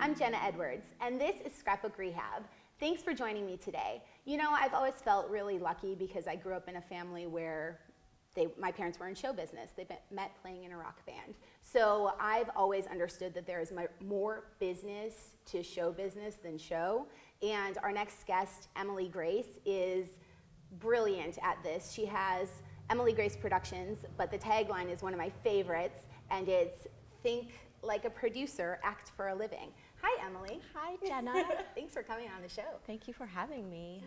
I'm Jenna Edwards, and this is Scrapbook Rehab. Thanks for joining me today. You know, I've always felt really lucky because I grew up in a family where my parents were in show business. They met playing in a rock band. So I've always understood that there is more business to show business than show. And our next guest, Emily Grace, is brilliant at this. She has Emily Grace Productions, but the tagline is one of my favorites, and it's "Think like a producer, act for a living." Hi, Emily. Hi, Jenna. Thanks for coming on the show. Thank you for having me.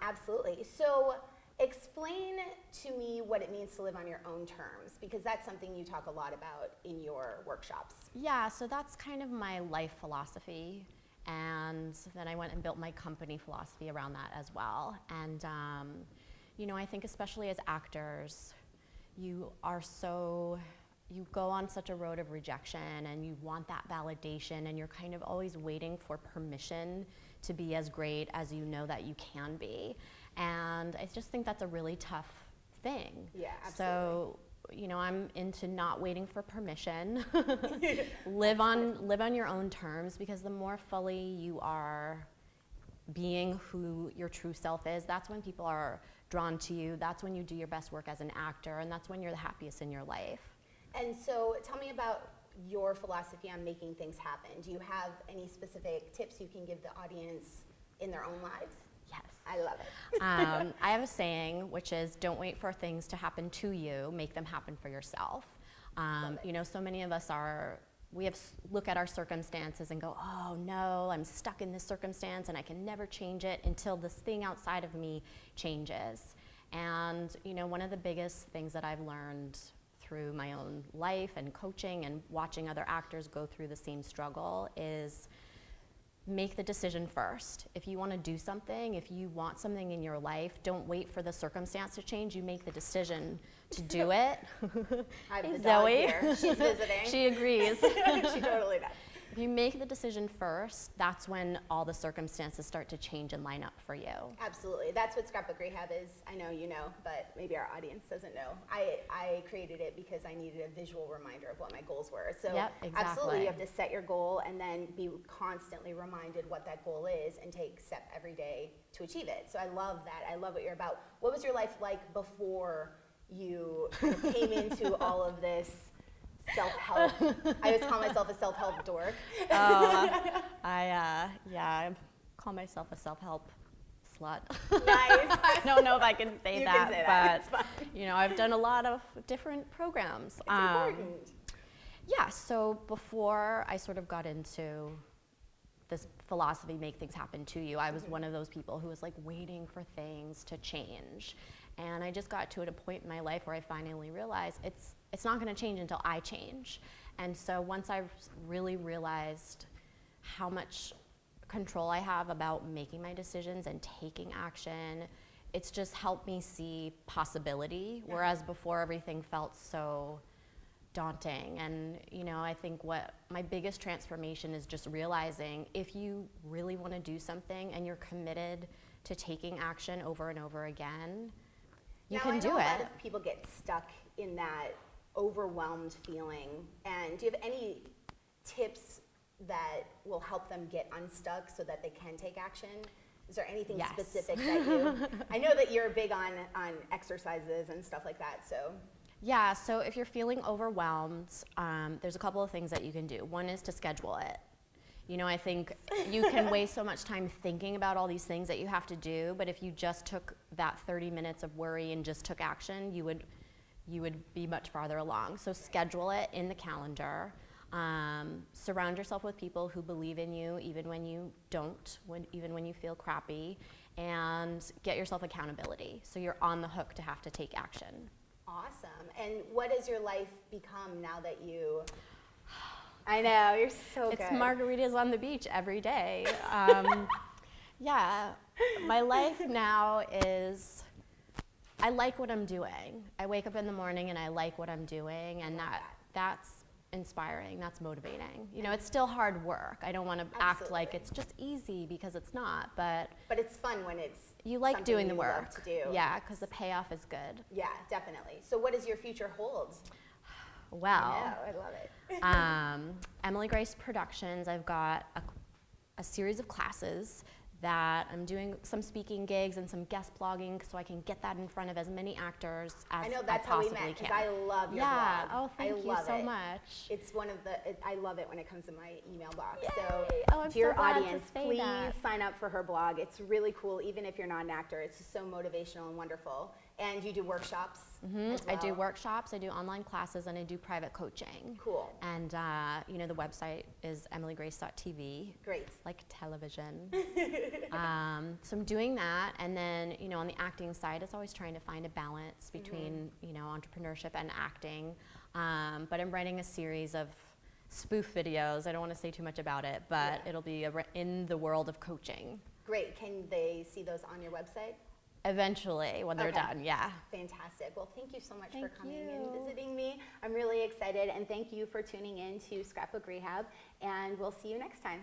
Absolutely. So explain to me what it means to live on your own terms, because that's something you talk a lot about in your workshops. Yeah, so that's kind of my life philosophy. And then I went and built my company philosophy around that as well. And, you know, I think especially as actors, you go on such a road of rejection and you want that validation and you're kind of always waiting for permission to be as great as you know that you can be. And I just think that's a really tough thing. Yeah, absolutely. So, you know, I'm into not waiting for permission. Live on your own terms, because the more fully you are being who your true self is, that's when people are drawn to you. That's when you do your best work as an actor, and that's when you're the happiest in your life. And so tell me about your philosophy on making things happen. Do you have any specific tips you can give the audience in their own lives? Yes. I love it. I have a saying, which is, don't wait for things to happen to you, make them happen for yourself. You know, so many of us look at our circumstances and go, oh no, I'm stuck in this circumstance and I can never change it until this thing outside of me changes. And, you know, one of the biggest things that I've learned through my own life and coaching and watching other actors go through the same struggle is make the decision first. If you want to do something, if you want something in your life, don't wait for the circumstance to change. You make the decision to do it. I have Hey, the dog Zoe. here. She's visiting. She agrees. She totally does. If you make the decision first, that's when all the circumstances start to change and line up for you. Absolutely. That's what Scrapbook Rehab is. I know you know, but maybe our audience doesn't know. I created it because I needed a visual reminder of what my goals were. So Yep, exactly. Absolutely, you have to set your goal and then be constantly reminded what that goal is and take a step every day to achieve it. So I love that. I love what you're about. What was your life like before you kind of came into all of this self-help? I always call myself a self-help dork. I call myself a self-help slut. Nice. I don't know if I can say You that, can say that. It's but fine. you know, I've done a lot of different programs. It's important. Yeah, so before I sort of got into this philosophy, make things happen to you, I was one of those people who was like waiting for things to change. And I just got to a point in my life where I finally realized it's not going to change until I change. And so once I really realized how much control I have about making my decisions and taking action, it's just helped me see possibility, whereas before everything felt so daunting. And you know, I think what my biggest transformation is just realizing if you really want to do something and you're committed to taking action over and over again, you can do it. A lot of people get stuck in that overwhelmed feeling. And do you have any tips that will help them get unstuck so that they can take action? Is there anything Yes. specific that you, I know that you're big on exercises and stuff like that, so. Yeah, so if you're feeling overwhelmed, there's a couple of things that you can do. One is to schedule it. You know, I think you can waste so much time thinking about all these things that you have to do, but if you just took that 30 minutes of worry and just took action, you would be much farther along. So schedule it in the calendar. Surround yourself with people who believe in you, even when you don't, even when you feel crappy, and get yourself accountability. So you're on the hook to have to take action. Awesome. And what has your life become now that you, I know, you're so good. It's margaritas on the beach every day. Yeah, my life now is, I like what I'm doing. I wake up in the morning and I like what I'm doing, and that's inspiring, that's motivating. You know, it's still hard work. I don't want to act like it's just easy, because it's not, but it's fun when it's you like something doing the you work. love to do. Yeah, because the payoff is good. Yeah, definitely. So what does your future hold? well. I know, I love it. Emily Grace Productions, I've got a series of classes that I'm doing some speaking gigs and some guest blogging so I can get that in front of as many actors as I know that's how we possibly met, can. because I love your Yeah. blog. Oh, thank you so much. It's one of the, I love it when it comes in my email box. Yay. So Oh, I'm to your so glad to audience, say please that. sign up for her blog. It's really cool, even if you're not an actor. It's just so motivational and wonderful. And you do workshops as well. I do workshops, I do online classes, and I do private coaching. Cool. And the website is emilygrace.tv. Great. Like television. So I'm doing that, and then on the acting side, it's always trying to find a balance between entrepreneurship and acting. But I'm writing a series of spoof videos. I don't want to say too much about it, but it'll be in the world of coaching. Great. Can they see those on your website? Eventually, when they're done, yeah. Fantastic. Well, thank you so much for Thank coming you. and visiting me. I'm really excited, and thank you for tuning in to Scrapbook Rehab, and we'll see you next time.